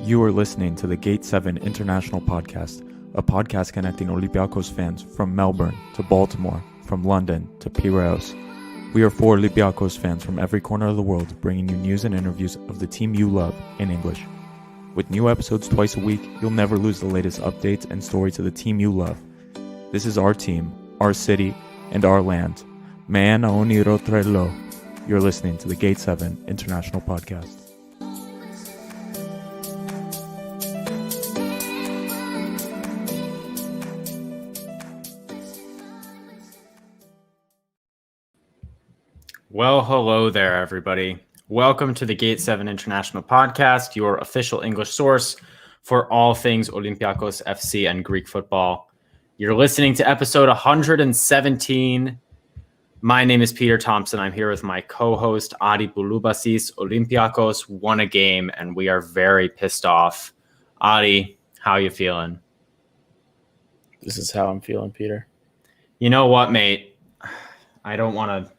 You are listening to the Gate 7 International Podcast, a podcast connecting Olympiacos fans from Melbourne to Baltimore, from London to Piraeus. We are 4 Olympiacos fans from every corner of the world, bringing you news and interviews of the team you love in English. With new episodes twice a week, you'll never lose the latest updates and stories of the team you love. This is our team, our city, and our land. Man aoniro trelo. You're listening to the Gate 7 International Podcast. Well, hello there, everybody. Welcome to the Gate 7 International Podcast, your official English source for all things Olympiacos FC and Greek football. You're listening to episode 117. My name is Peter Thompson. I'm here with my co-host, Adi Bouloubasis. Olympiacos won a game, and we are very pissed off. Adi, how you feeling? This is how I'm feeling, Peter. You know what, mate? I don't want to...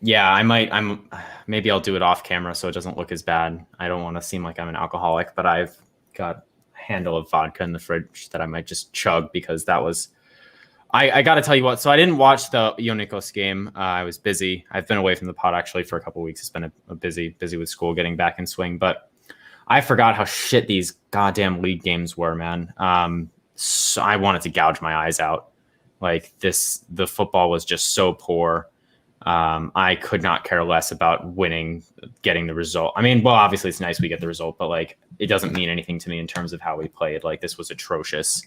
Yeah, maybe I'll do it off camera so it doesn't look as bad. I don't want to seem like I'm an alcoholic, but I've got a handle of vodka in the fridge that I might just chug because that was, I got to tell you what. So I didn't watch the Olympiakos game. I was busy. I've been away from the pod actually for a couple of weeks. It's been a busy with school, getting back in swing, but I forgot how shit these goddamn league games were, man. So I wanted to gouge my eyes out. Like the football was just so poor. I could not care less about winning, getting the result. I mean, well, obviously it's nice we get the result, but like it doesn't mean anything to me in terms of how we played. Like this was atrocious,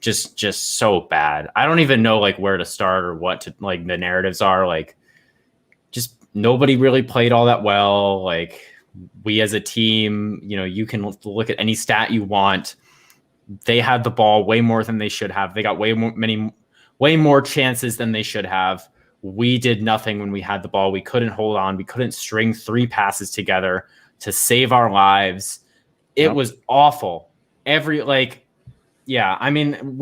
just so bad. I don't even know like where to start or what to like the narratives are. Like just nobody really played all that well. Like we as a team, you know, you can look at any stat you want. They had the ball way more than they should have. They got way more chances than they should have. We did nothing when we had the ball. We couldn't hold on. We couldn't string 3 passes together to save our lives. It was awful. I mean,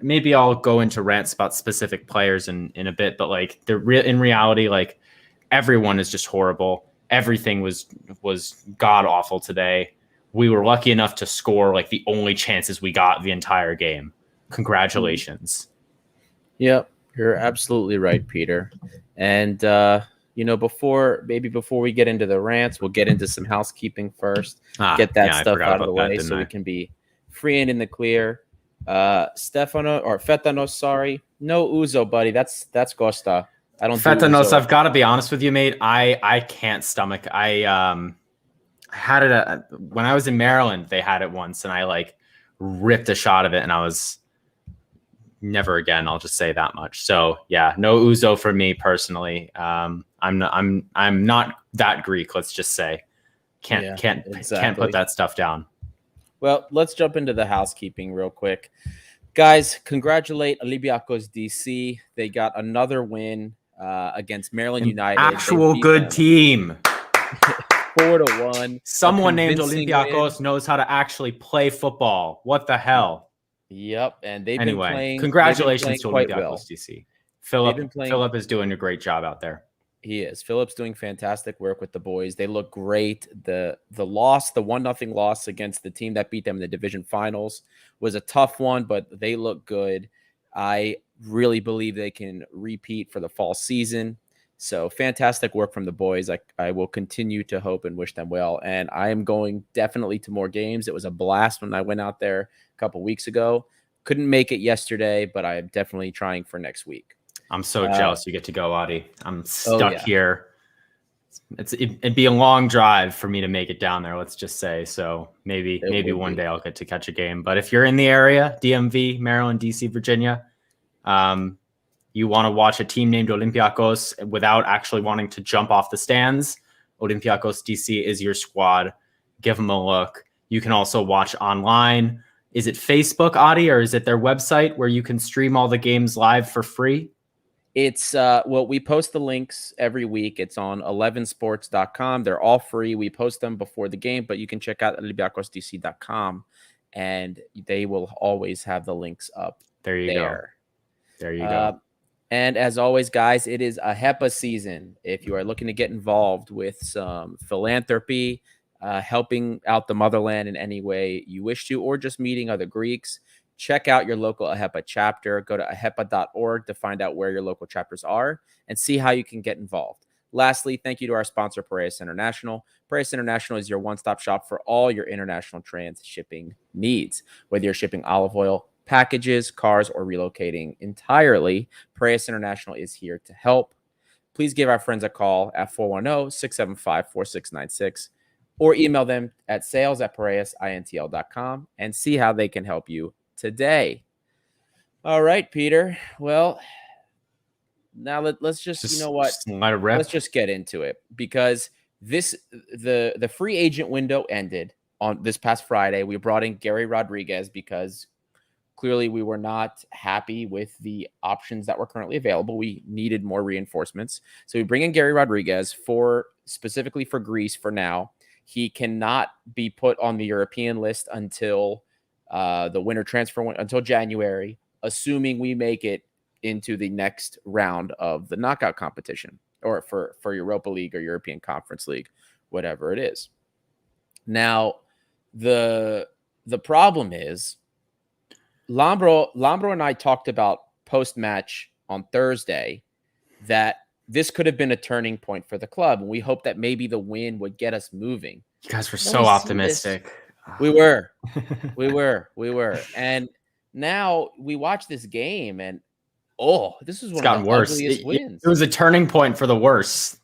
maybe I'll go into rants about specific players in a bit, but like in reality, like everyone is just horrible. Everything was god awful today. We were lucky enough to score like the only chances we got the entire game. Congratulations. Yep. You're absolutely right, Peter. And, before we get into the rants, we'll get into some housekeeping first. Get that stuff out of the way so we can be free and in the clear. Fetanos, sorry. No Uzo, buddy. That's Costa. I don't Fetanos, I've got to be honest with you, mate. I can't stomach. I had it when I was in Maryland, they had it once, and I like ripped a shot of it, and I was... never again. I'll just say that much. So yeah, no Uzo for me personally. I'm not that Greek. Let's just say can't put that stuff down. Well, let's jump into the housekeeping real quick, guys. Congratulate Olympiacos DC. They got another win against Maryland United. Actual good team. 4-1. Someone named Olympiacos knows how to actually play football. What the hell? Yep, and they've been playing. Congratulations to Olympiacos well. DC. Philip is doing a great job out there. He is. Philip's doing fantastic work with the boys. They look great. The 1-0 loss against the team that beat them in the division finals was a tough one, but they look good. I really believe they can repeat for the fall season. So fantastic work from the boys. I will continue to hope and wish them well. And I am going definitely to more games. It was a blast when I went out there a couple weeks ago. Couldn't make it yesterday, but I am definitely trying for next week. I'm so jealous you get to go, Adi. I'm stuck here. It'd be a long drive for me to make it down there, let's just say. So maybe one day I'll get to catch a game. But if you're in the area, DMV, Maryland, DC, Virginia, you want to watch a team named Olympiacos without actually wanting to jump off the stands, Olympiacos DC is your squad. Give them a look. You can also watch online. Is it Facebook, Adi, or is it their website where you can stream all the games live for free? It's we post the links every week. It's on 11sports.com. They're all free. We post them before the game, but you can check out olympiacosdc.com and they will always have the links up. There you go. And as always, guys, it is a HEPA season. If you are looking to get involved with some philanthropy, helping out the motherland in any way you wish to, or just meeting other Greeks, check out your local AHEPA chapter. Go to ahepa.org to find out where your local chapters are and see how you can get involved. Lastly, thank you to our sponsor, Piraeus International. Piraeus International is your one-stop shop for all your international trans-shipping needs. Whether you're shipping olive oil, packages, cars, or relocating entirely, Piraeus International is here to help. Please give our friends a call at 410-675-4696 or email them at sales@piraeusintl.com and see how they can help you today. All right, Peter. Well, now let's just you know what? Let's just get into it, because the free agent window ended on this past Friday. We brought in Garry Rodrigues because clearly we were not happy with the options that were currently available. We needed more reinforcements. So we bring in Garry Rodrigues specifically for Greece for now. He cannot be put on the European list until the winter transfer until January, assuming we make it into the next round of the knockout competition, or for Europa League or European Conference League, whatever it is. Now, the problem is Lambro and I talked about post-match on Thursday that this could have been a turning point for the club. And we hoped that maybe the win would get us moving. You guys were so optimistic. We were. And now we watch this game and this is one of the ugliest wins. It was a turning point for the worse.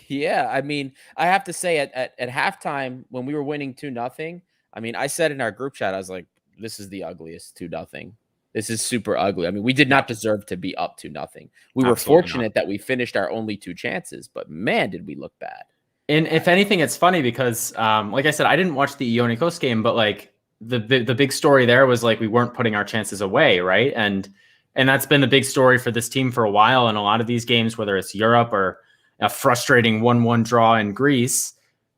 Yeah, I mean, I have to say at halftime when we were winning 2-0, I mean, I said in our group chat, I was like, this is the ugliest 2-0. This is super ugly. I mean, we did not deserve to be up 2-0. We were fortunate that we finished our only 2 chances, but man, did we look bad. And if anything, it's funny because, like I said, I didn't watch the Olympiacos game, but like the big story there was like we weren't putting our chances away, right? And that's been the big story for this team for a while. And a lot of these games, whether it's Europe or a frustrating 1-1 draw in Greece.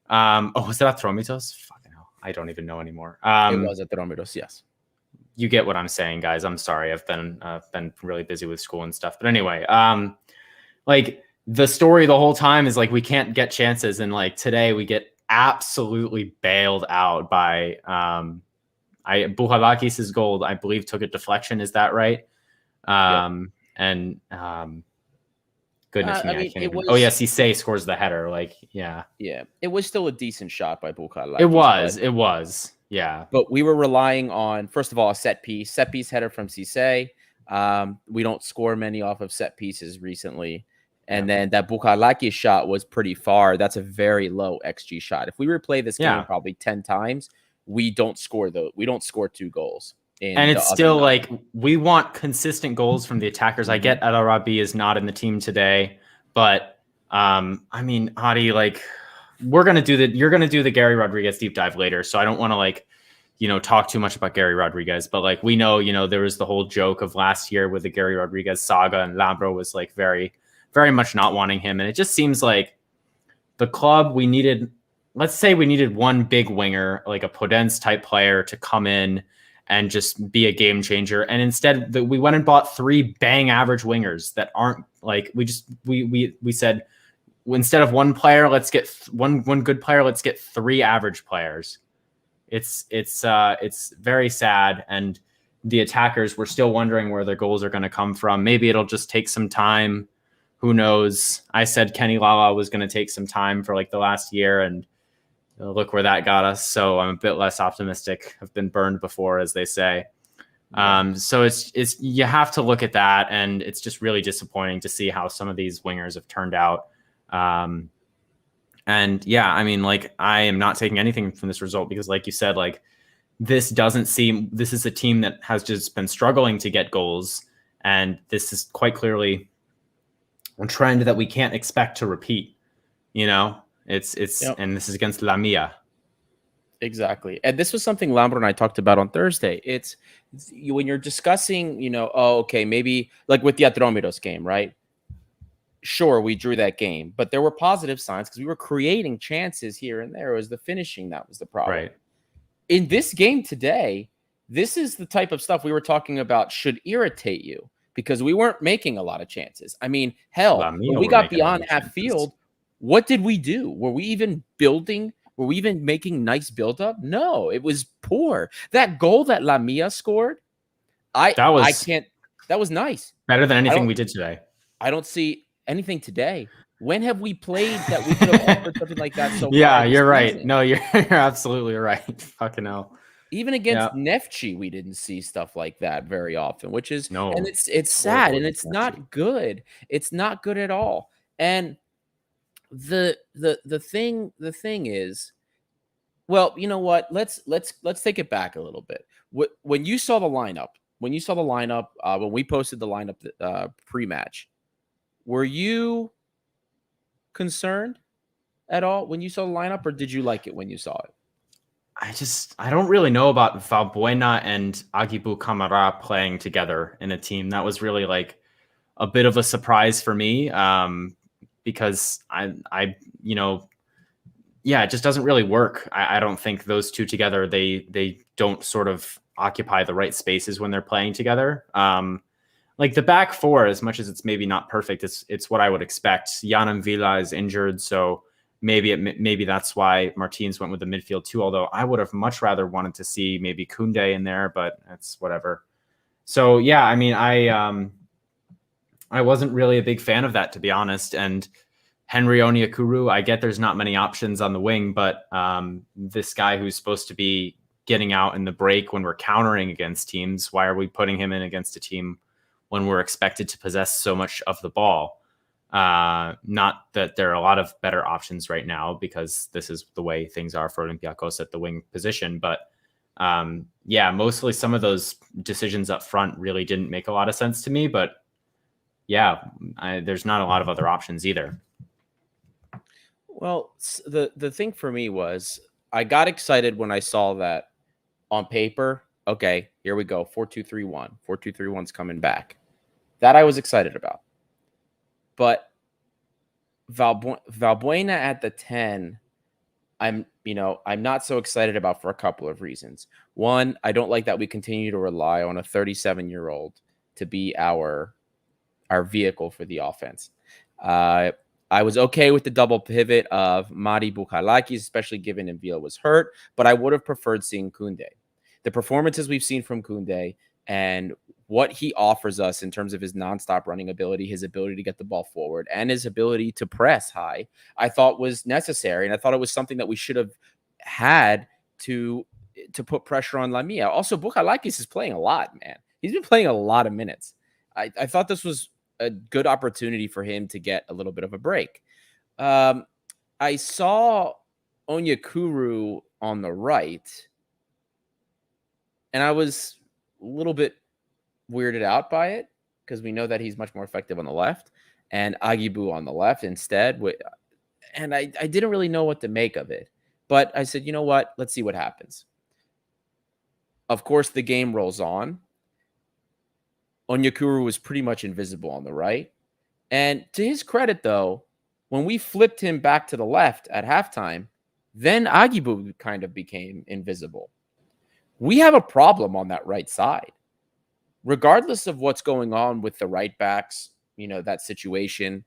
Was that Atromitos? Fucking hell, I don't even know anymore. It was Atromitos, yes. You get what I'm saying, guys. I'm sorry. I've been really busy with school and stuff. But anyway, like the story the whole time is like we can't get chances, and like today we get absolutely bailed out by Bouchalakis' goal. I believe took a deflection. Is that right? Yep. Goodness me, I can't even. Cisse scores the header. Like, yeah, it was still a decent shot by Bouchalakis. It was. Yeah. But we were relying on, first of all, a set piece header from Cisse. We don't score many off of set pieces recently. And then that Bouchalakis shot was pretty far. That's a very low XG shot. If we replay this game probably 10 times, we don't score 2 goals. And it's still like we want consistent goals from the attackers. I get El Arabi is not in the team today, but I mean, Adi, like you're gonna do the Garry Rodrigues deep dive later, so I don't want to like talk too much about Garry Rodrigues, but like we know there was the whole joke of last year with the Garry Rodrigues saga, and Lambro was like very, very much not wanting him, and it just seems like the club let's say we needed one big winger, like a Podence type player to come in and just be a game changer. And instead we went and bought 3 bang average wingers that aren't like, we said, instead of one player, let's get one good player. Let's get 3 average players. It's very sad. And the attackers, we're still wondering where their goals are going to come from. Maybe it'll just take some time. Who knows? I said Kenny Lala was going to take some time for like the last year, and look where that got us. So I'm a bit less optimistic. I've been burned before, as they say. So it's you have to look at that, and it's just really disappointing to see how some of these wingers have turned out. And yeah, I mean, like I am not taking anything from this result because, like you said, like this is a team that has just been struggling to get goals, and this is quite clearly a trend that we can't expect to repeat. It's and this is against Lamia. Exactly. And this was something Lambro and I talked about on Thursday. It's when you're discussing, maybe like with the Atromitos game, right? Sure, we drew that game, but there were positive signs because we were creating chances here and there. It was the finishing that was the problem. Right. In this game today, this is the type of stuff we were talking about should irritate you because we weren't making a lot of chances. I mean, hell, when we got beyond half field, what did we do? Were we even building? Were we even making nice buildup? No, it was poor. That goal that Lamia scored, I can't. That was nice. Better than anything we did today. I don't see anything today. When have we played that we could have offered something like that so far? Yeah, you're right. No, you're absolutely right. Fucking hell. Even against Neftchi, we didn't see stuff like that very often, which is no, and it's sad and it's not good. It's not good at all. And the thing is, well, you know what? Let's take it back a little bit. When you saw the lineup, when we posted the lineup pre-match, were you concerned at all when you saw the lineup, or did you like it when you saw it? I don't really know about Valbuena and Agibu Camara playing together in a team. That was really like a bit of a surprise for me, because it just doesn't really work. I don't think those two together, they don't sort of occupy the right spaces when they're playing together. Like the back four, as much as it's maybe not perfect, it's what I would expect. Jan Villa is injured, so maybe that's why Martins went with the midfield too. Although I would have much rather wanted to see maybe Koundé in there, but it's whatever. So yeah, I mean, I wasn't really a big fan of that, to be honest. And Henry Onyekuru, I get there's not many options on the wing, but this guy who's supposed to be getting out in the break when we're countering against teams, why are we putting him in against a team when we're expected to possess so much of the ball? Not that there are a lot of better options right now, because this is the way things are for Olympiacos at the wing position. But mostly some of those decisions up front really didn't make a lot of sense to me. But yeah, there's not a lot of other options either. Well, the thing for me was I got excited when I saw that on paper. Okay, here we go. 4-2-3-1. 4-2-3-1's coming back. That I was excited about. But Valbuena at the 10, I'm not so excited about for a couple of reasons. One, I don't like that we continue to rely on a 37-year-old to be our vehicle for the offense. I was okay with the double pivot of Mari Bukhalakis, especially given Envila was hurt, but I would have preferred seeing Koundé. The performances we've seen from Koundé and what he offers us in terms of his nonstop running ability, his ability to get the ball forward, and his ability to press high, I thought was necessary. And I thought it was something that we should have had to put pressure on Lamia. Also, Bukhalakis is playing a lot, man. He's been playing a lot of minutes. I thought this was a good opportunity for him to get a little bit of a break. I saw Onyekuru on the right, and I was a little bit weirded out by it because we know that he's much more effective on the left, and Agibu on the left instead. And I didn't really know what to make of it, but I said, you know what? Let's see what happens. Of course, the game rolls on. Onyekuru was pretty much invisible on the right. And to his credit, though, when we flipped him back to the left at halftime, then Agibu kind of became invisible. We have a problem on that right side. Regardless of what's going on with the right backs, that situation,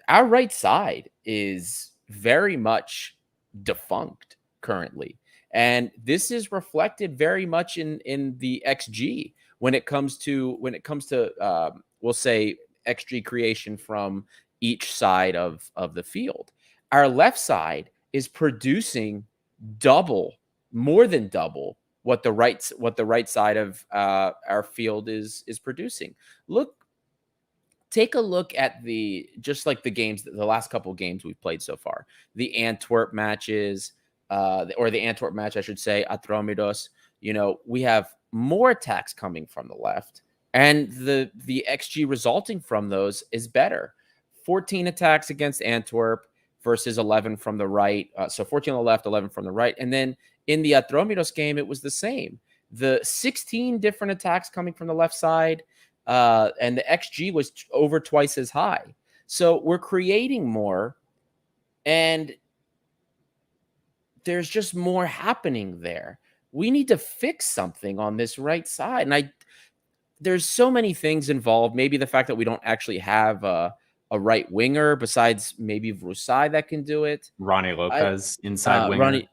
our right side is very much defunct currently. And this is reflected very much in the XG when it comes to we'll say XG creation from each side of the field. Our left side is producing more than double what the right side of our field is producing. Take a look at the last couple games we've played so far. The Antwerp matches, or the Antwerp match, I should say, Atromidos. We have more attacks coming from the left, and the XG resulting from those is better. 14 attacks against Antwerp versus 11 from the right. So 14 on the left, 11 from the right. And then in the Atromidos game, it was the same. The 16 different attacks coming from the left side, and the XG was over twice as high. So we're creating more, and there's just more happening there. We need to fix something on this right side. And there's so many things involved. Maybe the fact that we don't actually have a right winger besides maybe Vrusai that can do it. Ronnie Lopez, inside winger. Ronnie,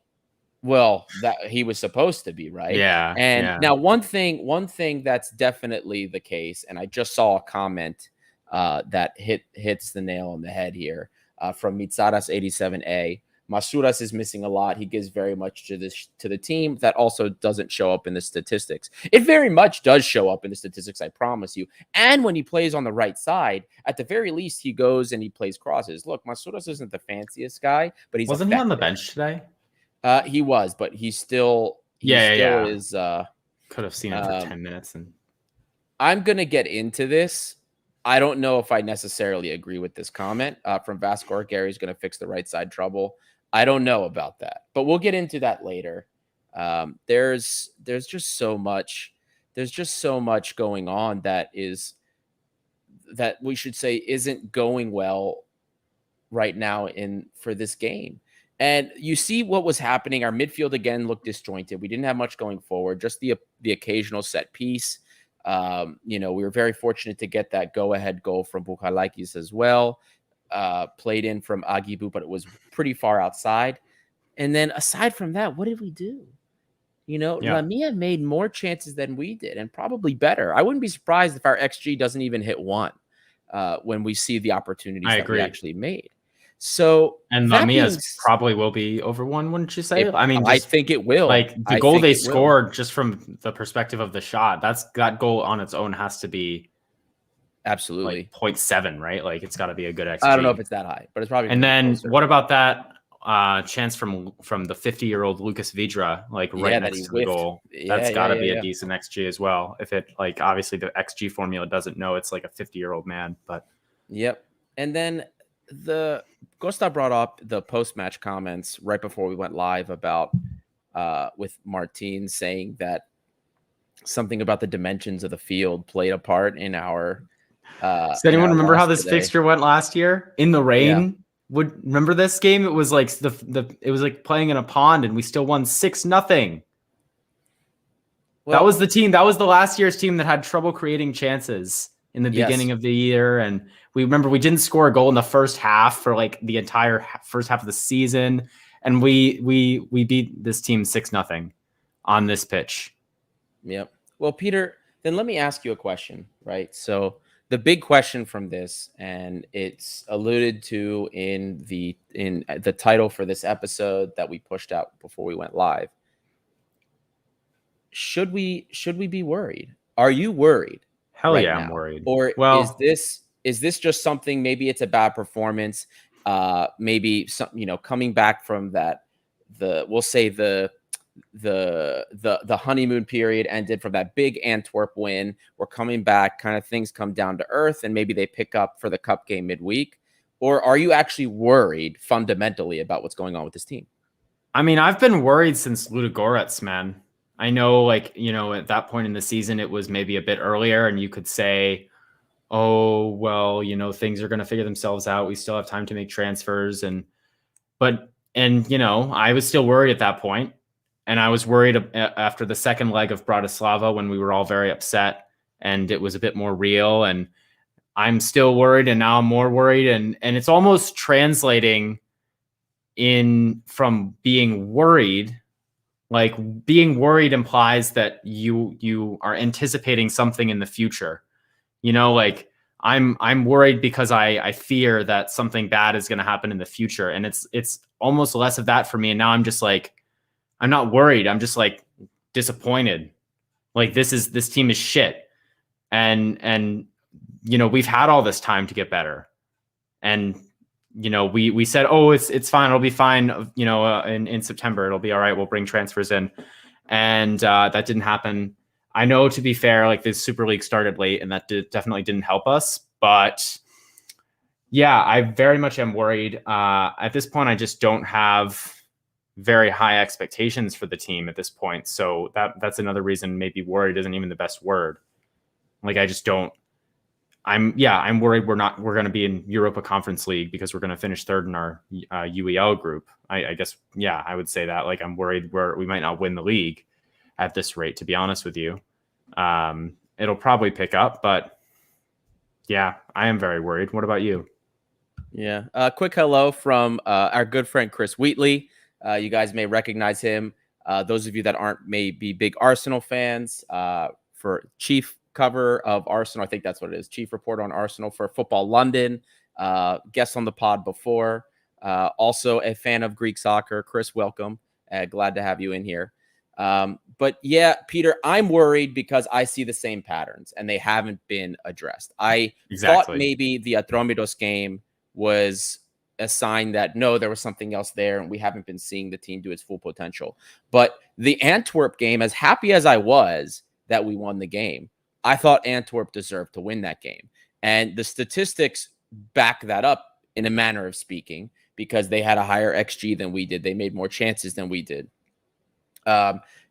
well, that he was supposed to be, right? Yeah. And yeah. now one thing that's definitely the case, and I just saw a comment that hits the nail on the head here from Mitsaras 87A. Masuras is missing a lot. He gives very much to the team. That also doesn't show up in the statistics. It very much does show up in the statistics, I promise you. And when he plays on the right side, at the very least, he goes and he plays crosses. Look, Masuras isn't the fanciest guy, but he's Wasn't he on the bench today? He was, but he still is. Could have seen him for 10 minutes. And I'm gonna get into this. I don't know if I necessarily agree with this comment from Vascor. Gary's gonna fix the right side trouble. I don't know about that, but we'll get into that later. There's just so much. There's just so much going on that we should say isn't going well right now for this game. And you see what was happening. Our midfield again looked disjointed. We didn't have much going forward, just the occasional set piece. We were very fortunate to get that go-ahead goal from Bukhalakis as well. Played in from Agibu, but it was pretty far outside. And then aside from that, what did we do? Lamia made more chances than we did, and probably better. I wouldn't be surprised if our XG doesn't even hit 1 when we see the opportunities that we actually made. So, and Lamia's probably will be over 1, wouldn't you say? I think it will. Like the goal they scored, just from the perspective of the shot, that goal on its own has to be absolutely like 0.7, right? Like it's got to be a good XG. I don't know if it's that high, but it's probably. And then closer. What about that chance from the 50-year-old Lucas Vidra, like right next to the goal? That's got to be a decent XG as well. If it obviously the XG formula doesn't know it's like a 50-year-old man, but yep. And then the Costa brought up the post-match comments right before we went live about with Martin saying that something about the dimensions of the field played a part in our. Does anyone remember how this fixture went last year in the rain? Yeah. Would remember this game? It was like it was like playing in a pond, and we still won 6-0. Well, that was the team. That was the last year's team that had trouble creating chances in the beginning of the year, and we didn't score a goal in the first half for like the entire first half of the season, and we beat this team 6-0 on this pitch. Yep. Well, Peter, then let me ask you a question, right? So the big question from this, and it's alluded to in the title for this episode that we pushed out before we went live. Should we be worried? Are you worried? Hell yeah, I'm worried. Or is this just something? Maybe it's a bad performance. Maybe some, coming back from that. We'll say the honeymoon period ended from that big Antwerp win. We're coming back, kind of things come down to earth, and maybe they pick up for the cup game midweek. Or are you actually worried fundamentally about what's going on with this team? I mean, I've been worried since Ludogorets, man. I know, at that point in the season, it was maybe a bit earlier, and you could say, oh, well, things are going to figure themselves out. We still have time to make transfers. But I was still worried at that point. And I was worried after the second leg of Bratislava when we were all very upset and it was a bit more real. And I'm still worried, and now I'm more worried. And it's almost translating from being worried. Like being worried implies that you are anticipating something in the future. I'm worried because I fear that something bad is going to happen in the future. And it's almost less of that for me. And now I'm just like, I'm not worried. I'm just like disappointed. Like this team is shit. And we've had all this time to get better. And we said, oh, it's fine. It'll be fine. In September, it'll be all right. We'll bring transfers in. And that didn't happen. I know, to be fair, like the Super League started late and that definitely didn't help us. But yeah, I very much am worried. At this point, I just don't have very high expectations for the team at this point. So that's another reason maybe worried isn't even the best word. Like I just don't. I'm worried we're going to be in Europa Conference League because we're going to finish third in our UEL group. I guess, yeah, I would say that. Like I'm worried we might not win the league at this rate, to be honest with you. It'll probably pick up, but yeah, I am very worried. What about you? Yeah. Quick hello from our good friend Chris Wheatley. You guys may recognize him. Those of you that aren't may be big Arsenal fans. For chief cover of Arsenal, I think that's what it is. Chief reporter on Arsenal for Football London. Guest on the pod before. Also a fan of Greek soccer. Chris, welcome. Glad to have you in here. But yeah, Peter, I'm worried because I see the same patterns and they haven't been addressed. I thought maybe the Atromitos game was a sign that no, there was something else there and we haven't been seeing the team do its full potential. But the Antwerp game, as happy as I was that we won the game, I thought Antwerp deserved to win that game. And the statistics back that up in a manner of speaking, because they had a higher XG than we did. They made more chances than we did.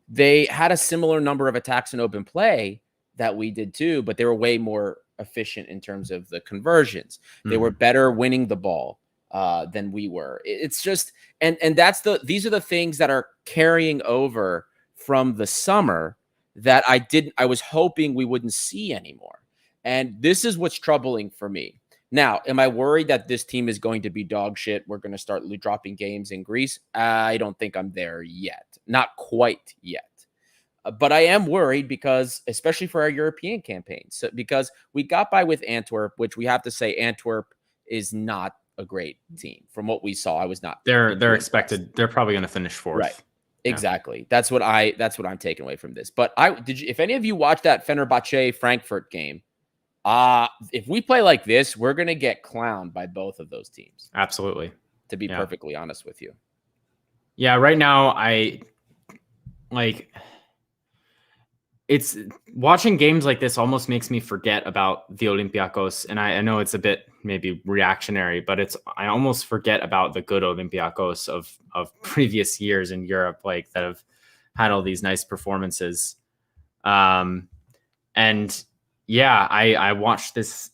They had a similar number of attacks in open play that we did too, but they were way more efficient in terms of the conversions. They were better winning the ball than we were. It's just, and these are the things that are carrying over from the summer that I was hoping we wouldn't see anymore. And this is what's troubling for me. Now, am I worried that this team is going to be dog shit? We're going to start dropping games in Greece. I don't think I'm there yet. Not quite yet. But I am worried because, especially for our European campaigns, because we got by with Antwerp, which we have to say Antwerp is not a great team. From what we saw, I was not. They're expected. They're probably going to finish fourth. Right. Exactly. Yeah. That's what I'm taking away from this. But if any of you watched that Fenerbahce Frankfurt game, if we play like this, we're going to get clowned by both of those teams. Absolutely. To be perfectly honest with you. Yeah. Right now, it's watching games like this almost makes me forget about the Olympiacos. And I know it's a bit maybe reactionary, but I almost forget about the good Olympiacos of previous years in Europe, like that have had all these nice performances. And yeah, I watched this.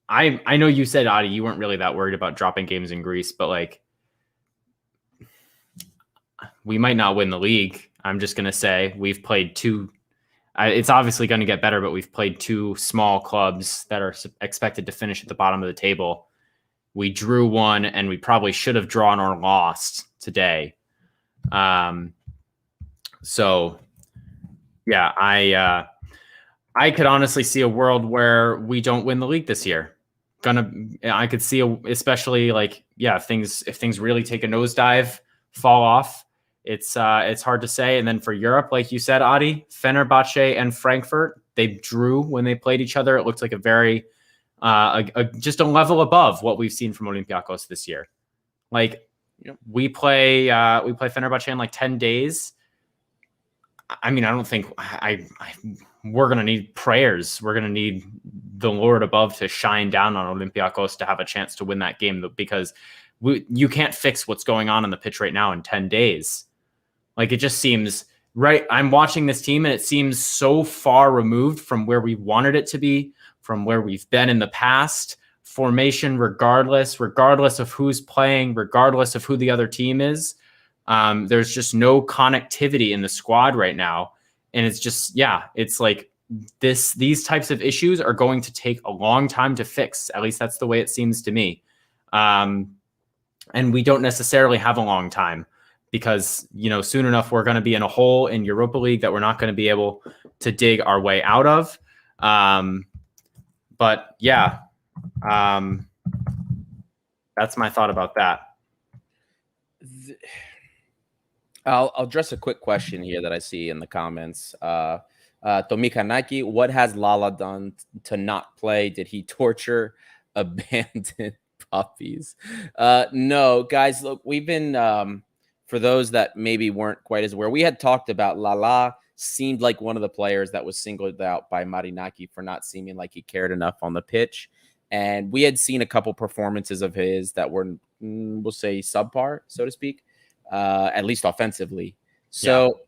I know you said, Adi, you weren't really that worried about dropping games in Greece, but like, we might not win the league. I'm just going to say we've played two. It's obviously going to get better, but we've played two small clubs that are expected to finish at the bottom of the table. We drew one, and we probably should have drawn or lost today. So, yeah, I could honestly see a world where we don't win the league this year. I could see, especially like, yeah, if things really take a nosedive, fall off. It's hard to say. And then for Europe, like you said, Adi, Fenerbahce and Frankfurt, they drew when they played each other. It looks like a very just a level above what we've seen from Olympiacos this year. Like we play Fenerbahce in like 10 days. I mean, I don't think we're going to need prayers. We're going to need the Lord above to shine down on Olympiacos to have a chance to win that game, because you can't fix what's going on the pitch right now in 10 days. Like, it just seems right. I'm watching this team and it seems so far removed from where we wanted it to be, from where we've been in the past. Formation, regardless of who's playing, regardless of who the other team is. There's just no connectivity in the squad right now. And it's just, it's like these types of issues are going to take a long time to fix. At least that's the way it seems to me. And we don't necessarily have a long time, because, soon enough, we're going to be in a hole in Europa League that we're not going to be able to dig our way out of. But yeah, that's my thought about that. I'll address a quick question here that I see in the comments. Tomika Nike, what has Lala done to not play? Did he torture, abandon puppies? No, guys, look, we've been, for those that maybe weren't quite as aware, we had talked about Lala seemed like one of the players that was singled out by Marinaki for not seeming like he cared enough on the pitch. And we had seen a couple performances of his that were, we'll say, subpar, so to speak, at least offensively. So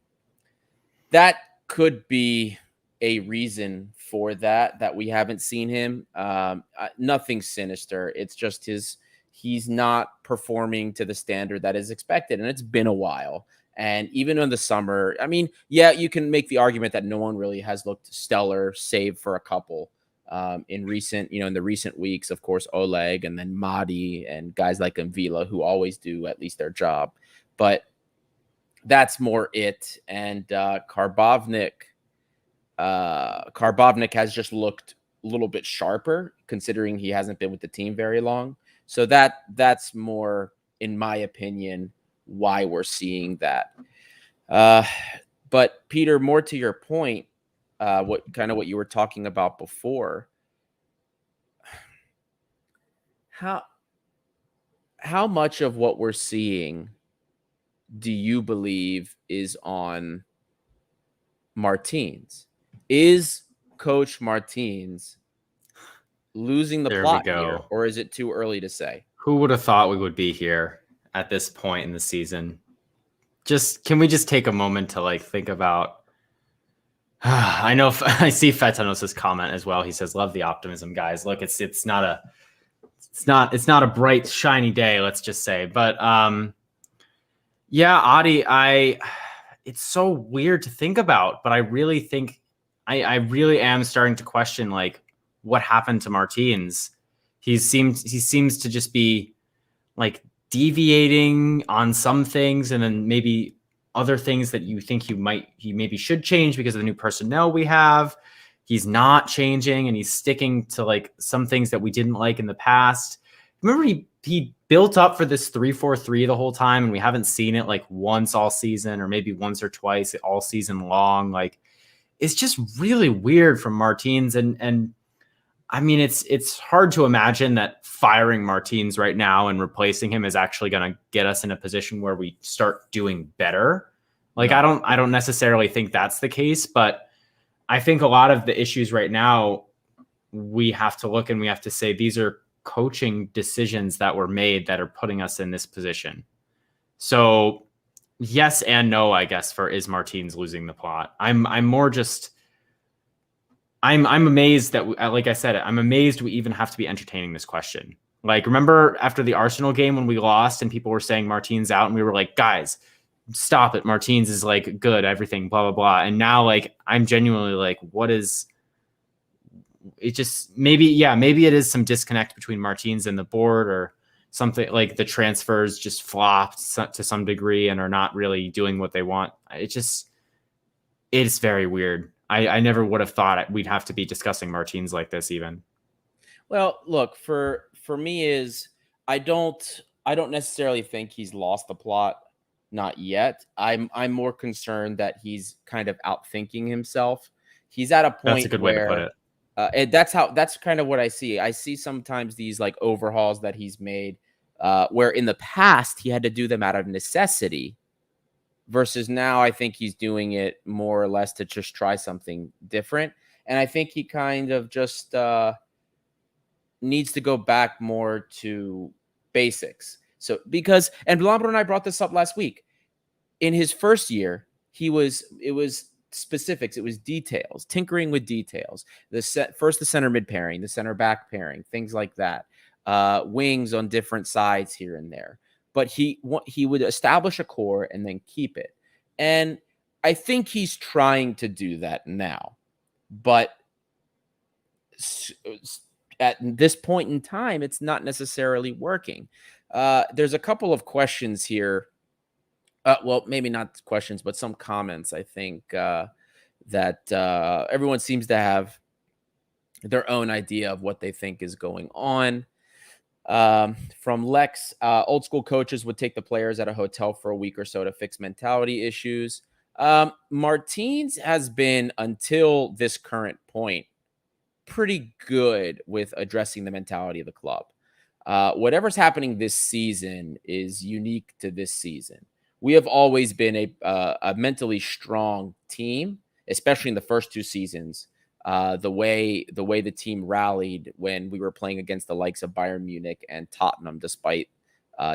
that could be a reason for that we haven't seen him. Nothing sinister. It's just he's not performing to the standard that is expected, and it's been a while. And even in the summer, I mean, you can make the argument that no one really has looked stellar, save for a couple. in the recent weeks, of course, Oleg and then Madi and guys like Mvila who always do at least their job. But that's more it. And Karbovnik has just looked a little bit sharper considering he hasn't been with the team very long. So that's more, in my opinion, why we're seeing that. But Peter, more to your point, what you were talking about before, how much of what we're seeing do you believe is on Martins? Is Coach Martins losing the plot here, or is it too early to say? Who would have thought we would be here at this point in the season? Can we just take a moment to like think about? I know I see Fetanos' comment as well. He says, "Love the optimism, guys. Look, it's not a bright shiny day. Let's just say, but yeah, Adi, it's so weird to think about, but I really think I really am starting to question like what happened to Martins. He seems to just be like deviating on some things, and then maybe other things that you think he maybe should change because of the new personnel we have. He's not changing, and he's sticking to like some things that we didn't like in the past. Remember, he built up for this 3-4-3 the whole time, and we haven't seen it like once all season, or maybe once or twice all season long. Like, it's just really weird from Martins, and I mean, it's hard to imagine that firing Martins right now and replacing him is actually going to get us in a position where we start doing better. Like, no. I don't necessarily think that's the case, but I think a lot of the issues right now, we have to look and we have to say these are coaching decisions that were made that are putting us in this position. So yes and no, I guess, for is Martins losing the plot. I'm amazed that, like I said, I'm amazed we even have to be entertaining this question. Like, remember after the Arsenal game when we lost and people were saying Martins out, and we were like, guys, stop it. Martins is like good, everything, blah, blah, blah. And now like, I'm genuinely like, what is it? Just maybe it is some disconnect between Martins and the board, or something like the transfers just flopped to some degree and are not really doing what they want. It's very weird. I never would have thought we'd have to be discussing Martins like this even. Well, look, for me is I don't necessarily think he's lost the plot. Not yet. I'm more concerned that he's kind of outthinking himself. He's at a point that's a good way to put it. And that's kind of what I see. I see sometimes these like overhauls that he's made where in the past he had to do them out of necessity, versus now I think he's doing it more or less to just try something different. And I think he kind of just needs to go back more to basics. So and Blambro and I brought this up last week. In his first year, it was specifics. It was details, tinkering with details. The center mid pairing, the center back pairing, things like that. Wings on different sides here and there. But he would establish a core and then keep it. And I think he's trying to do that now. But at this point in time, it's not necessarily working. There's a couple of questions here. Well, maybe not questions, but some comments, I think, that everyone seems to have their own idea of what they think is going on. From Lex, old school coaches would take the players at a hotel for a week or so to fix mentality issues. Martins has been, until this current point, pretty good with addressing the mentality of the club. Whatever's happening this season is unique to this season. We have always been a mentally strong team, especially in the first two seasons. The way the team rallied when we were playing against the likes of Bayern Munich and Tottenham, despite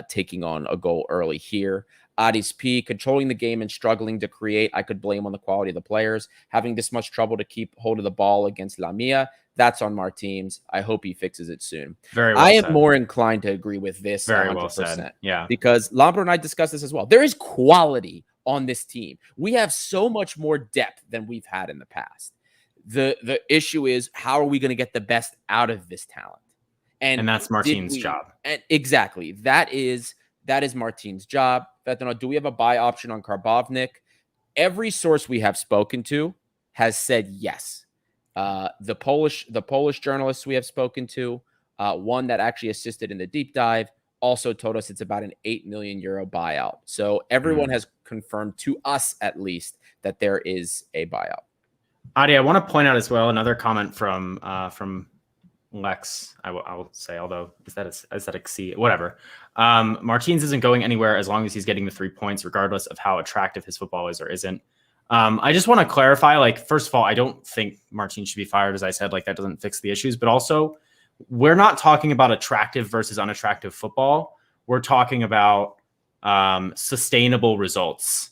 taking on a goal early here. Adis P, controlling the game and struggling to create, I could blame on the quality of the players. Having this much trouble to keep hold of the ball against Lamia, that's on Martins. I hope he fixes it soon. Very well I said. am more inclined to agree with this. Very 100%, well said. Yeah. Because Lambro and I discussed this as well. There is quality on this team. We have so much more depth than we've had in the past. The issue is, how are we going to get the best out of this talent? And that's Martin's job. And exactly. That is Martin's job. Do we have a buy option on Karbovnik? Every source we have spoken to has said yes. The Polish journalists we have spoken to, one that actually assisted in the deep dive, also told us it's about an 8 million euro buyout. So everyone has confirmed to us, at least, that there is a buyout. Adi, I want to point out as well another comment from Lex. I will say, although is that a C? Whatever. Martins isn't going anywhere as long as he's getting the 3 points, regardless of how attractive his football is or isn't. I just want to clarify. Like, first of all, I don't think Martins should be fired. As I said, like, that doesn't fix the issues. But also, we're not talking about attractive versus unattractive football. We're talking about sustainable results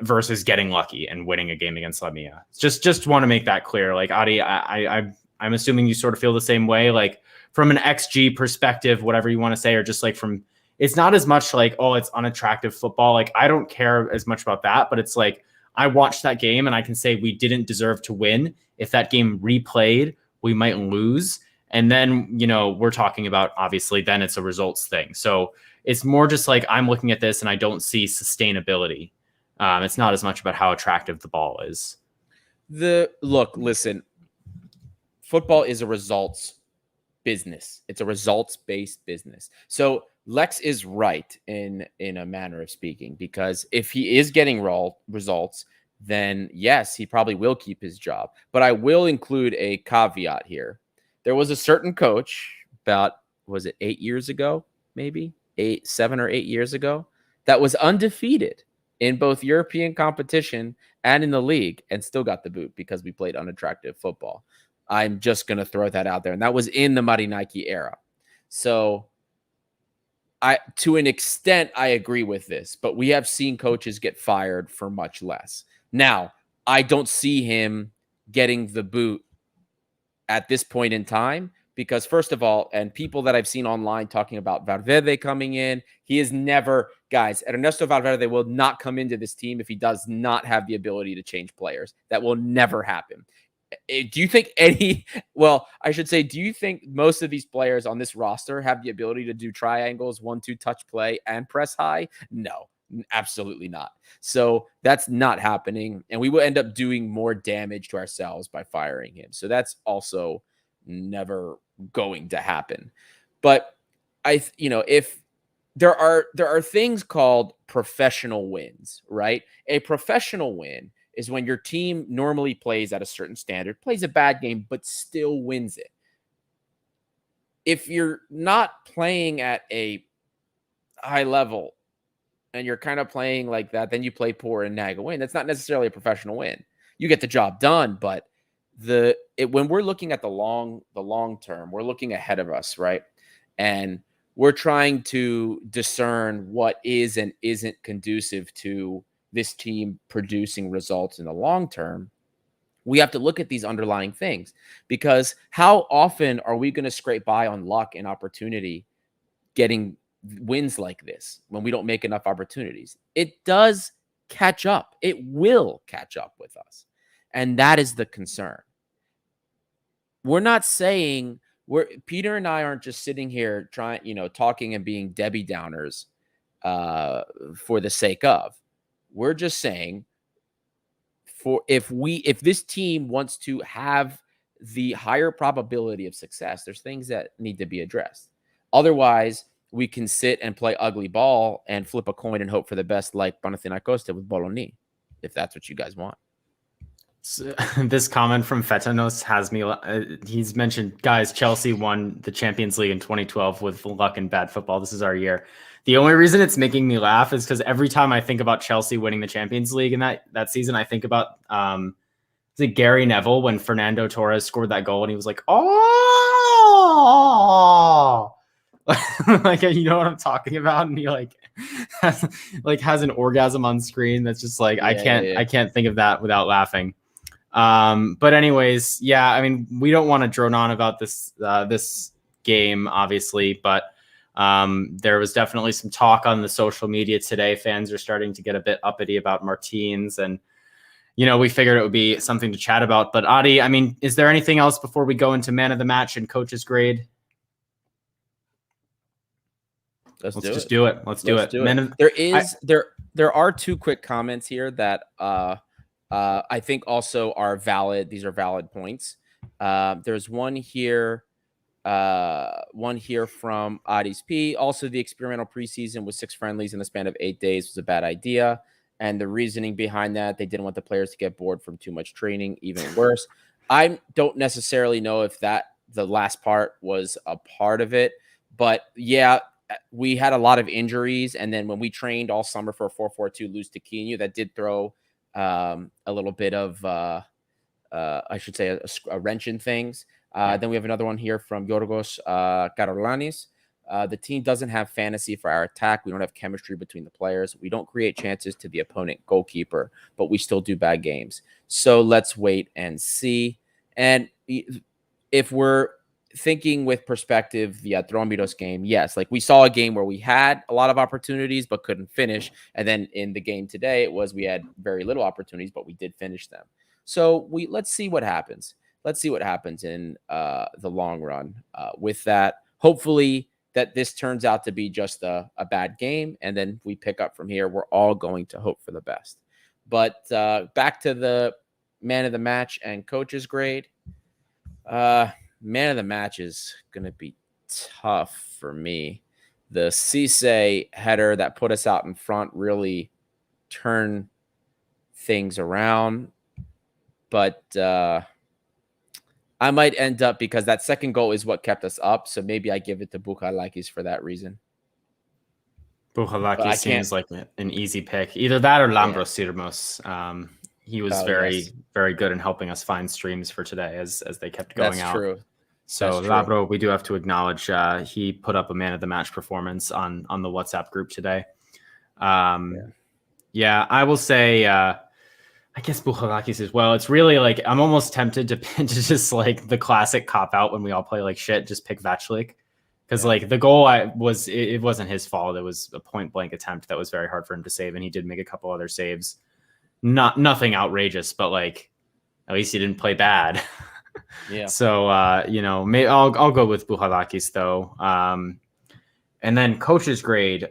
versus getting lucky and winning a game against Lamia. Just want to make that clear. Like, Adi, I'm assuming you sort of feel the same way. Like, from an XG perspective, whatever you want to say, or just like from, it's not as much like, oh, it's unattractive football. Like, I don't care as much about that, but it's like, I watched that game and I can say we didn't deserve to win. If that game replayed, we might lose. And then, we're talking about, obviously, then it's a results thing. So it's more just like, I'm looking at this and I don't see sustainability. It's not as much about how attractive the ball is. Listen, football is a results business. It's a results-based business. So Lex is right in a manner of speaking, because if he is getting results, then yes, he probably will keep his job. But I will include a caveat here. There was a certain coach about, was it 8 years ago, maybe 7 or 8 years ago, that was undefeated in both European competition and in the league, and still got the boot because we played unattractive football. I'm just going to throw that out there. And that was in the Marinaki era. So to an extent, I agree with this, but we have seen coaches get fired for much less. Now, I don't see him getting the boot at this point in time, because first of all, and people that I've seen online talking about Valverde coming in, he is never, guys, Ernesto Valverde will not come into this team if he does not have the ability to change players. That will never happen. Do you think do you think most of these players on this roster have the ability to do triangles, 1-2 touch play, and press high? No, absolutely not. So that's not happening. And we will end up doing more damage to ourselves by firing him. So that's also never going to happen. But if there are things called professional wins, right? A professional win is when your team normally plays at a certain standard, plays a bad game, but still wins it. If you're not playing at a high level and you're kind of playing like that, then you play poor and nag a win. That's not necessarily a professional win. You get the job done, but when we're looking at the long term, we're looking ahead of us, right? And we're trying to discern what is and isn't conducive to this team producing results in the long term. We have to look at these underlying things, because how often are we going to scrape by on luck and opportunity getting wins like this when we don't make enough opportunities? It does catch up. It will catch up with us. And that is the concern. We're not saying Peter and I aren't just sitting here talking and being Debbie Downers for the sake of. We're just saying, if this team wants to have the higher probability of success, there's things that need to be addressed. Otherwise, we can sit and play ugly ball and flip a coin and hope for the best, like Panathinaikos did with Bologna, if that's what you guys want. So, this comment from Fetanos has me. He's mentioned, guys, Chelsea won the Champions League in 2012 with luck and bad football. This is our year. The only reason it's making me laugh is because every time I think about Chelsea winning the Champions League in that season, I think about Gary Neville when Fernando Torres scored that goal and he was like, oh, like, you know what I'm talking about? And he has an orgasm on screen. That's just like, I can't think of that without laughing. But anyways, yeah, I mean, we don't want to drone on about this game, obviously, but there was definitely some talk on the social media today. Fans are starting to get a bit uppity about Martins, and we figured it would be something to chat about. But Adi, I mean, is there anything else before we go into man of the match and coach's grade? Let's just do it. Let's do it. There are two quick comments here that I think also are valid. These are valid points. There's one here from Adi's P. Also, the experimental preseason with 6 friendlies in the span of 8 days was a bad idea. And the reasoning behind that, they didn't want the players to get bored from too much training, even worse. I don't necessarily know if the last part was a part of it, but yeah, we had a lot of injuries. And then when we trained all summer for a 4-4-2 lose to Quinio, that did throw a little bit of, I should say, a wrench in things. Then we have another one here from Yorgos Karolanis. The team doesn't have fantasy for our attack. We don't have chemistry between the players. We don't create chances to the opponent goalkeeper, but we still do bad games. So let's wait and see. And if we're thinking with perspective, the Atromitos game, yes, like we saw a game where we had a lot of opportunities but couldn't finish. And then in the game today, we had very little opportunities, but we did finish them. So let's see what happens. Let's see what happens in the long run with that. Hopefully that this turns out to be just a bad game, and then we pick up from here. We're all going to hope for the best. But back to the man of the match and coach's grade. Man of the match is going to be tough for me. The Cisse header that put us out in front really turned things around. But I might end up, because that second goal is what kept us up. So maybe I give it to Bouchalakis for that reason. Bouchalakis seems like an easy pick. Either that or Lambros Sirmos. He was very good in helping us find streams for today as they kept going out. That's true. So Labro, we do have to acknowledge he put up a man of the match performance on the WhatsApp group today. Yeah, I will say I guess Bouchalakis as well. It's really like I'm almost tempted to just like the classic cop out when we all play like shit, just pick Vachlik. Because like the goal it wasn't his fault. It was a point blank attempt that was very hard for him to save, and he did make a couple other saves. Nothing outrageous, but like at least he didn't play bad. Yeah. So I'll go with Bouchalakis though. And then coach's grade.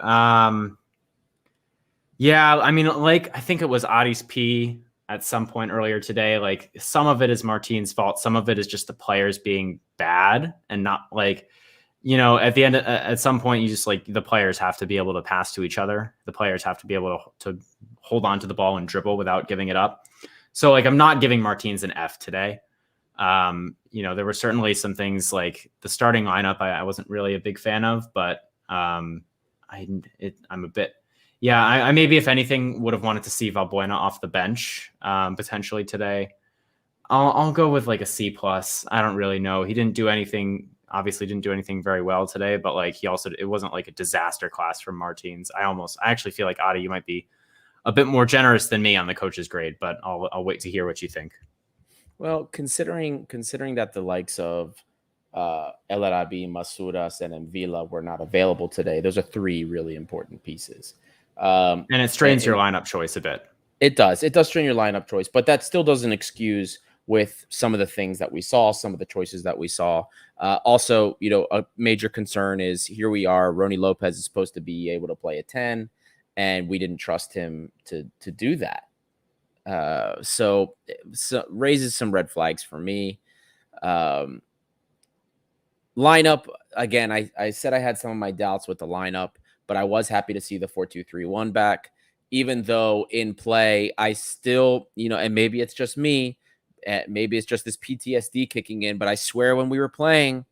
Yeah, I mean, like I think it was Adi's P at some point earlier today. Like some of it is Martin's fault, some of it is just the players being bad and not like. At the end, at some point, you just like the players have to be able to pass to each other. The players have to be able to hold on to the ball and dribble without giving it up. So like, I'm not giving Martins an F today. There were certainly some things like the starting lineup I wasn't really a big fan of, but I'm a bit, I maybe if anything would have wanted to see Valbuena off the bench potentially today. I'll go with like a C+. I don't really know. He didn't do anything. Obviously didn't do anything very well today, but like it wasn't like a disaster class from Martins. I actually feel like Adi, you might be a bit more generous than me on the coach's grade, but I'll wait to hear what you think. Well, considering that the likes of El Arabi, Masuras, and Mvila were not available today, those are 3 really important pieces. And it strains your lineup choice a bit. It does strain your lineup choice, but that still doesn't excuse with some of the things that we saw, some of the choices that we saw. Also, a major concern is here we are, Rony Lopez is supposed to be able to play a 10, and we didn't trust him to do that. So raises some red flags for me. Lineup, again, I said I had some of my doubts with the lineup, but I was happy to see the 4-2-3-1 back, even though in play, I still, and maybe it's just me, maybe it's just this PTSD kicking in, but I swear when we were playing,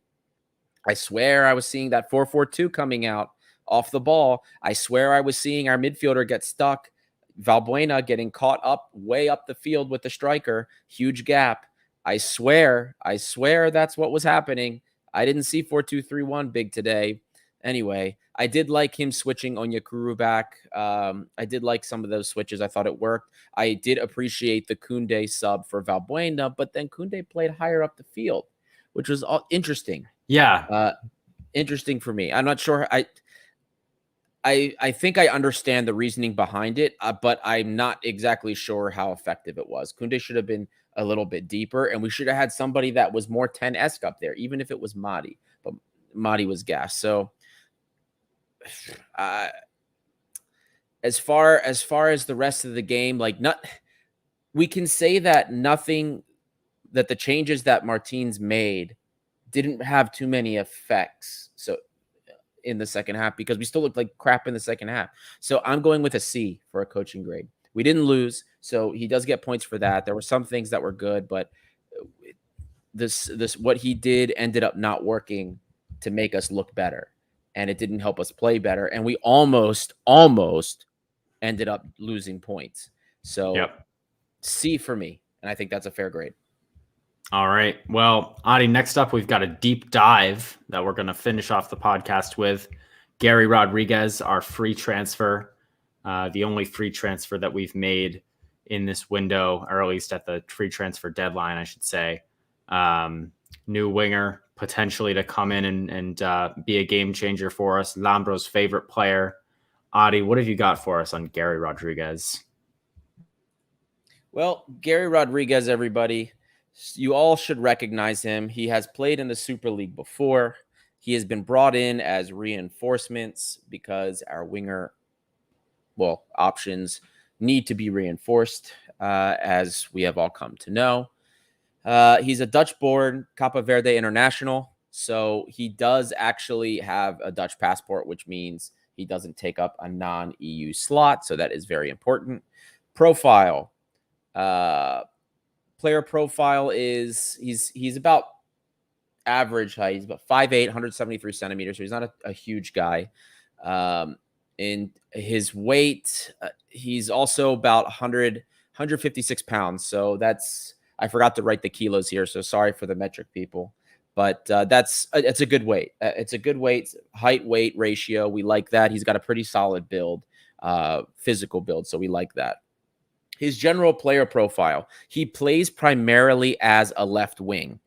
I swear I was seeing that 4-4-2 coming out off the ball. I swear I was seeing our midfielder get stuck, Valbuena getting caught up way up the field with the striker, huge gap. I swear that's what was happening. I didn't see 4-2-3-1 big today. Anyway, I did like him switching Onyekuru back. I did like some of those switches. I thought it worked. I did appreciate the Koundé sub for Valbuena, but then Koundé played higher up the field, which was interesting. Yeah. Interesting for me. I'm not sure. I think I understand the reasoning behind it, but I'm not exactly sure how effective it was. Kunde should have been a little bit deeper, and we should have had somebody that was more 10-esque up there, even if it was Madi. But Madi was gas. So uh, as far as the rest of the game, like we can say that the changes that Martins made didn't have too many effects. So in the second half, because we still looked like crap in the second half. So I'm going with a C for a coaching grade. We didn't lose, so he does get points for that. There were some things that were good, but this what he did ended up not working to make us look better, and it didn't help us play better, and we almost ended up losing points. So Yep. C for me, and I think that's a fair grade. All right. Well, Adi, next up, we've got a deep dive that we're going to finish off the podcast with. Garry Rodrigues, our free transfer, the only free transfer that we've made in this window, or at least at the free transfer deadline, I should say. New winger, potentially to come in and be a game changer for us. Lambro's favorite player. Adi, what have you got for us on Garry Rodrigues? Well, Garry Rodrigues, everybody, you all should recognize him. He has played in the Super League before. He has been brought in as reinforcements because our winger, options need to be reinforced, as we have all come to know. He's a Dutch-born Cape Verde international, so he does actually have a Dutch passport, which means he doesn't take up a non-EU slot, so that is very important. Profile. Player profile is he's about average height. He's about 5'8", 173 centimeters. So he's not a huge guy. In his weight, he's also about 156 pounds. So I forgot to write the kilos here. So sorry for the metric people, but it's a good weight. It's a good weight, height weight ratio. We like that. He's got a pretty solid build, physical build. So we like that. His general player profile, he plays primarily as a left wing.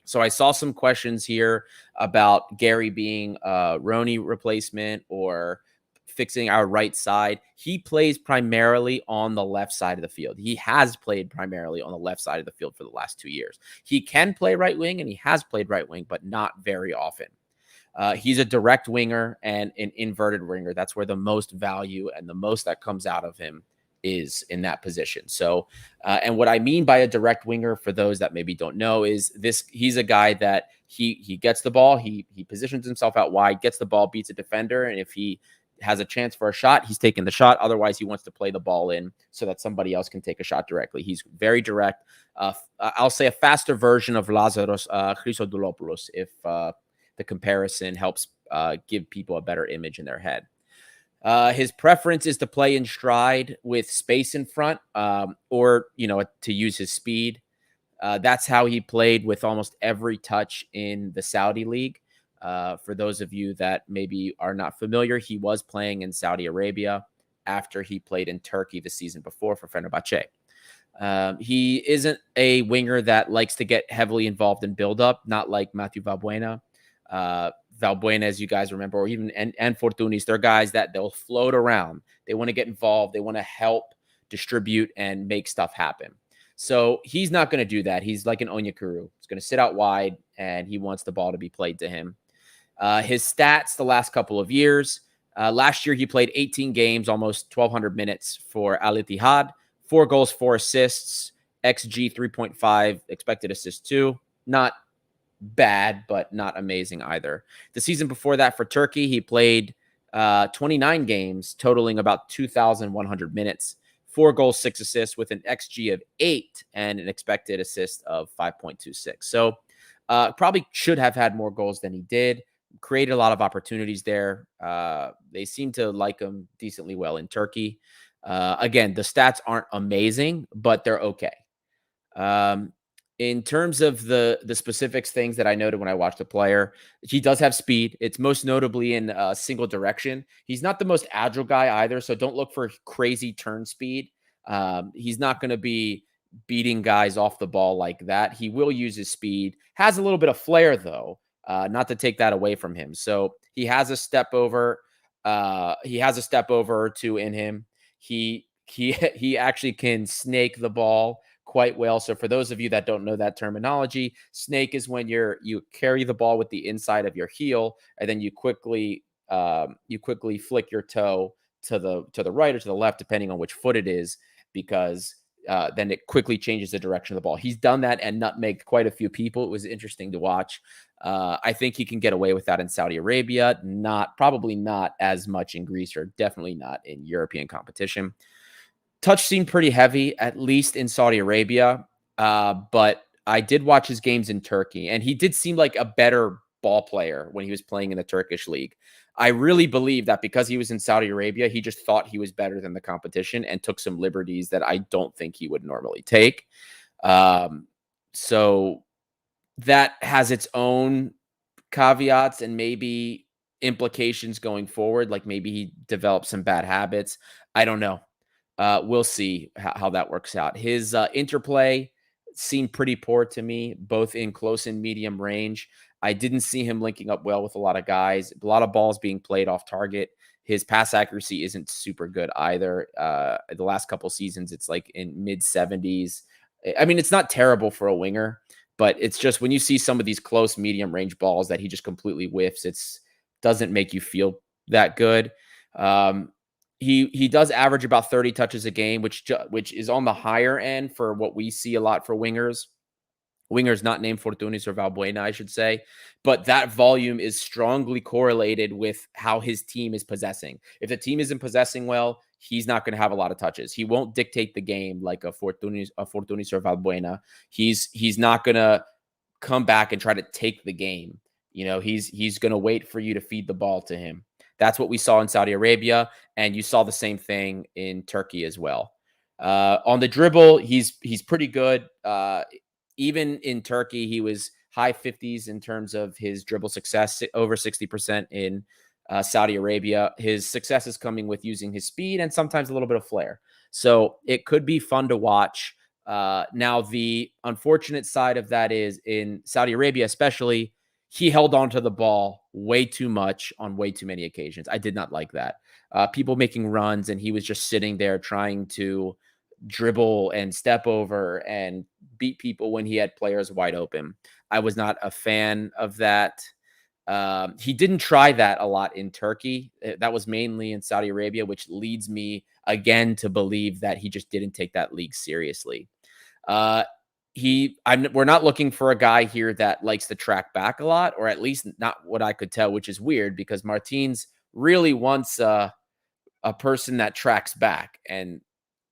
So I saw some questions here about Garry being a Rony replacement or fixing our right side. He plays primarily on the left side of the field. He has played primarily on the left side of the field for the last 2 years. He can play right wing, and he has played right wing, but not very often. He's a direct winger and an inverted winger. That's where the most value and the most that comes out of him is in that position. So, and what I mean by a direct winger, for those that maybe don't know, is he's a guy that he gets the ball, he positions himself out wide, gets the ball, beats a defender, and if he has a chance for a shot, he's taking the shot. Otherwise, he wants to play the ball in so that somebody else can take a shot directly. He's very direct. I'll say a faster version of Lazaros Christodoulouopoulos, if the comparison helps give people a better image in their head. His preference is to play in stride with space in front, or, to use his speed. That's how he played with almost every touch in the Saudi league. For those of you that maybe are not familiar, he was playing in Saudi Arabia after he played in Turkey the season before for Fenerbahce. He isn't a winger that likes to get heavily involved in build-up, not like Matthew Valbuena. Valbuena, as you guys remember, or even and Fortunis, they're guys that they'll float around. They want to get involved. They want to help distribute and make stuff happen. So he's not going to do that. He's like an Onyekuru. He's going to sit out wide, and he wants the ball to be played to him. His stats the last couple of years. Last year, he played 18 games, almost 1,200 minutes for Al Ittihad. 4 goals, 4 assists, XG 3.5, expected assists 2. Not bad, but not amazing either. The season before that for Turkey, he played 29 games, totaling about 2,100 minutes, 4 goals, 6 assists with an XG of 8 and an expected assist of 5.26. So probably should have had more goals than he did. Created a lot of opportunities there. They seem to like him decently well in Turkey. Again, the stats aren't amazing, but they're okay. In terms of the specifics, things that I noted when I watched the player, he does have speed. It's most notably in a single direction. He's not the most agile guy either, so don't look for crazy turn speed. He's not going to be beating guys off the ball like that. He will use his speed. Has a little bit of flair, though, not to take that away from him. So he has a step over. He has a step over or two in him. He actually can snake the ball quite well. So for those of you that don't know that terminology, snake is when you carry the ball with the inside of your heel, and then you quickly flick your toe to the right or to the left, depending on which foot it is, because then it quickly changes the direction of the ball. He's done that and nutmegged quite a few people. It was interesting to watch. I think he can get away with that in Saudi Arabia, probably not as much in Greece, or definitely not in European competition. Touch seemed pretty heavy, at least in Saudi Arabia. But I did watch his games in Turkey, and he did seem like a better ball player when he was playing in the Turkish league. I really believe that because he was in Saudi Arabia, he just thought he was better than the competition and took some liberties that I don't think he would normally take. So that has its own caveats and maybe implications going forward. Like maybe he developed some bad habits. I don't know. We'll see how that works out. His interplay seemed pretty poor to me, both in close and medium range. I didn't see him linking up well with a lot of guys. A lot of balls being played off target. His pass accuracy isn't super good either. The last couple seasons, it's like in mid 70s. I mean, it's not terrible for a winger, but it's just when you see some of these close medium range balls that he just completely whiffs, doesn't make you feel that good. He does average about 30 touches a game, which is on the higher end for what we see a lot for wingers. Wingers not named Fortunis or Valbuena, I should say. But that volume is strongly correlated with how his team is possessing. If the team isn't possessing well, he's not going to have a lot of touches. He won't dictate the game like a Fortunis or Valbuena. He's not going to come back and try to take the game. He's going to wait for you to feed the ball to him. That's what we saw in Saudi Arabia, and you saw the same thing in Turkey as well. On the dribble, he's pretty good. Even in Turkey, he was high 50s in terms of his dribble success, over 60% in Saudi Arabia. His success is coming with using his speed and sometimes a little bit of flair. So it could be fun to watch. Now, the unfortunate side of that is in Saudi Arabia, especially, he held on to the ball way too much on way too many occasions. I did not like that. People making runs, and he was just sitting there trying to dribble and step over and beat people when he had players wide open. I was not a fan of that. He didn't try that a lot in Turkey. That was mainly in Saudi Arabia, which leads me again to believe that he just didn't take that league seriously. We're not looking for a guy here that likes to track back a lot, or at least not what I could tell, which is weird because Martins really wants a person that tracks back, and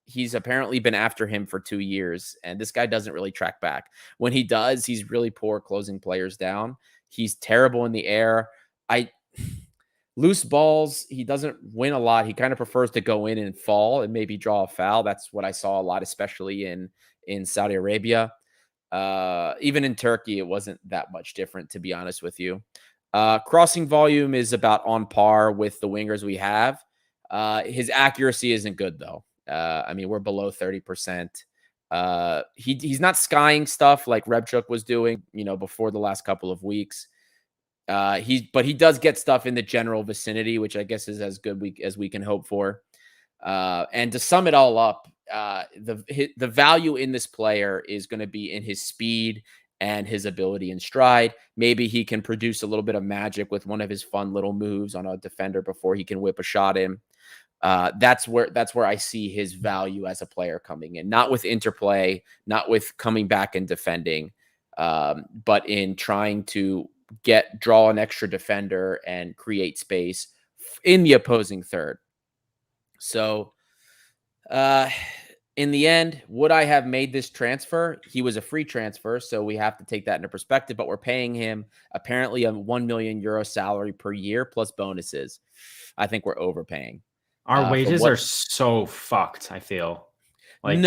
he's apparently been after him for 2 years, and this guy doesn't really track back. When he does, he's really poor closing players down. He's terrible in the air. Loose balls, he doesn't win a lot. He kind of prefers to go in and fall and maybe draw a foul. That's what I saw a lot, especially in Saudi Arabia. Even in Turkey, it wasn't that much different, to be honest with you. Crossing volume is about on par with the wingers we have. His accuracy isn't good, though. I mean, we're below 30%. He's not skying stuff like Rebchuk was doing, before the last couple of weeks. But he does get stuff in the general vicinity, which I guess is as good as we can hope for. And to sum it all up, the value in this player is going to be in his speed and his ability in stride. Maybe he can produce a little bit of magic with one of his fun little moves on a defender before he can whip a shot in. That's where I see his value as a player coming in, not with interplay, not with coming back and defending, but in trying to draw an extra defender and create space in the opposing third. So, in the end, would I have made this transfer? He was a free transfer, so we have to take that into perspective, but we're paying him apparently a 1 million euro salary per year plus bonuses. I think we're overpaying. Our wages are so fucked, I feel. Like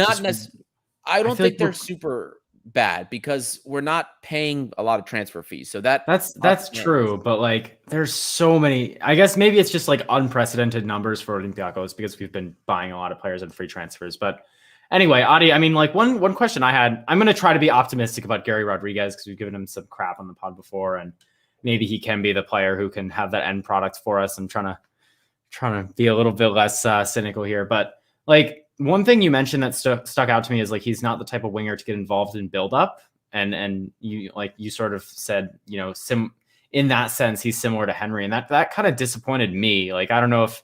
I don't think they're super bad because we're not paying a lot of transfer fees. So that's true, but like there's so many. I guess maybe it's just like unprecedented numbers for Olympiacos because we've been buying a lot of players at free transfers. But anyway, Adi, I mean, like one question I had, I'm going to try to be optimistic about Garry Rodrigues because we've given him some crap on the pod before, and maybe he can be the player who can have that end product for us. I'm trying trying to be a little bit less cynical here, but like one thing you mentioned that stuck out to me is like he's not the type of winger to get involved in build up, and you sort of said, you know, in that sense he's similar to Henry, and that kind of disappointed me. Like I don't know if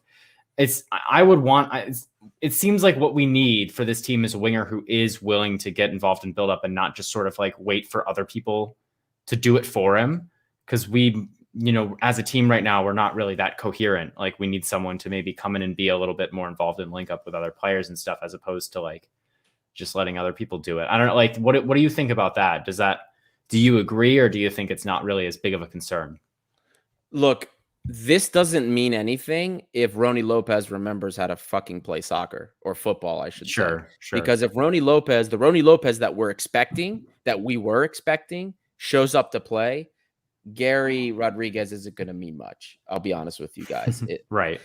it seems like what we need for this team is a winger who is willing to get involved in build up and not just sort of like wait for other people to do it for him. Because we, you know, as a team right now, we're not really that coherent. Like we need someone to maybe come in and be a little bit more involved and link up with other players and stuff, as opposed to like just letting other people do it. I don't know. Like, what do you think about that? Do you agree, or do you think it's not really as big of a concern? Look, this doesn't mean anything if Rony Lopez remembers how to fucking play soccer or football, I should say. Sure. Because if the Rony Lopez that we were expecting, shows up to play, Garry Rodrigues isn't going to mean much. I'll be honest with you guys. Right.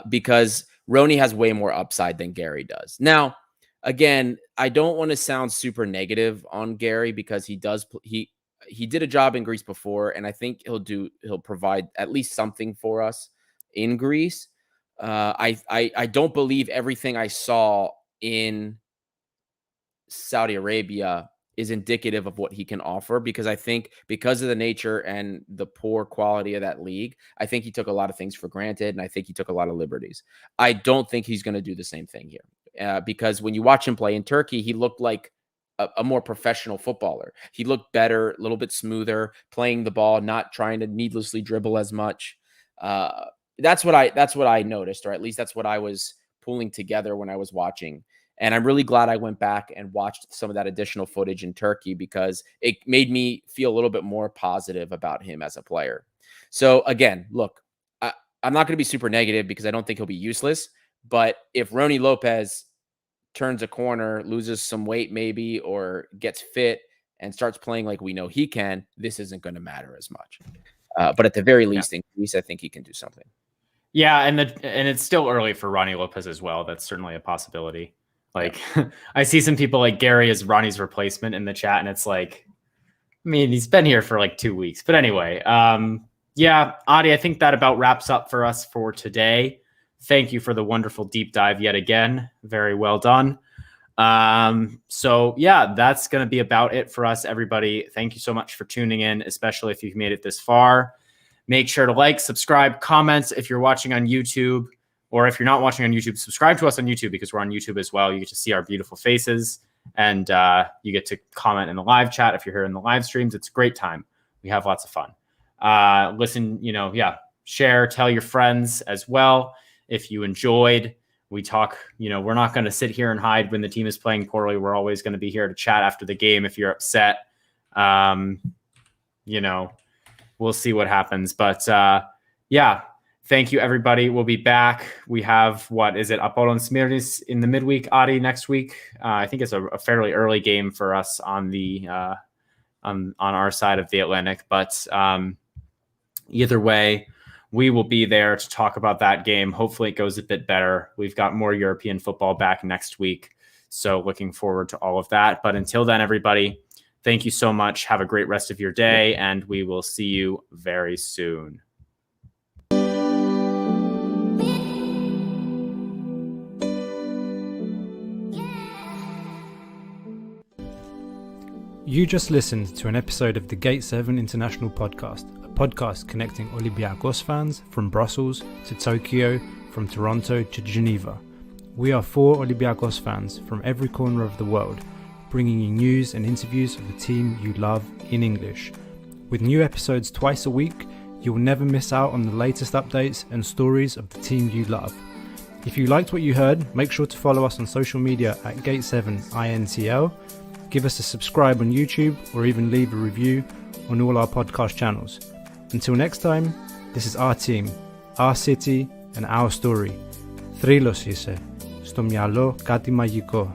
Because Rony has way more upside than Garry does. Now, again, I don't want to sound super negative on Garry because he did a job in Greece before, and I think he'll provide at least something for us in Greece. I don't believe everything I saw in Saudi Arabia is indicative of what he can offer, because I think because of the nature and the poor quality of that league, I think he took a lot of things for granted, and I think he took a lot of liberties. I don't think he's going to do the same thing here, because when you watch him play in Turkey, he looked like a more professional footballer. He looked better, a little bit smoother, playing the ball, not trying to needlessly dribble as much. That's what I noticed, or at least that's what I was pulling together when I was watching. And I'm really glad I went back and watched some of that additional footage in Turkey, because it made me feel a little bit more positive about him as a player. So again, look, I'm not going to be super negative because I don't think he'll be useless. But if Rony Lopez turns a corner, loses some weight maybe, or gets fit and starts playing like we know he can, this isn't going to matter as much. But at the very least, in Greece, I think he can do something. Yeah, and it's still early for Rony Lopez as well. That's certainly a possibility. Like, I see some people like Garry as Ronnie's replacement in the chat, and it's like, I mean, he's been here for like 2 weeks. But anyway, yeah, Adi, I think that about wraps up for us for today. Thank you for the wonderful deep dive yet again. Very well done. So yeah, that's going to be about it for us, everybody. Thank you so much for tuning in, especially if you've made it this far. Make sure to like, subscribe, comment if you're watching on YouTube, or if you're not watching on YouTube, subscribe to us on YouTube, because we're on YouTube as well. You get to see our beautiful faces, and you get to comment in the live chat. If you're here in the live streams, it's a great time. We have lots of fun. Listen, share, tell your friends as well. If you enjoyed, we talk, we're not going to sit here and hide when the team is playing poorly. We're always going to be here to chat after the game. If you're upset, we'll see what happens. But yeah, thank you, everybody. We'll be back. We have, Apollon Smirnis in the midweek, Adi, next week. I think it's a fairly early game for us on the on our side of the Atlantic. But either way, we will be there to talk about that game. Hopefully it goes a bit better. We've got more European football back next week, so looking forward to all of that. But until then, everybody, thank you so much. Have a great rest of your day, and we will see you very soon. You just listened to an episode of the Gate 7 International Podcast, a podcast connecting Olympiacos fans from Brussels to Tokyo, from Toronto to Geneva. We are 4 Olympiacos fans from every corner of the world, bringing you news and interviews of the team you love in English. With new episodes twice a week, you will never miss out on the latest updates and stories of the team you love. If you liked what you heard, make sure to follow us on social media at Gate7INTL. Give us a subscribe on YouTube, or even leave a review on all our podcast channels. Until next time, this is our team, our city, and our story. Θρύλος είσαι. Στο μυαλό κάτι μαγικό.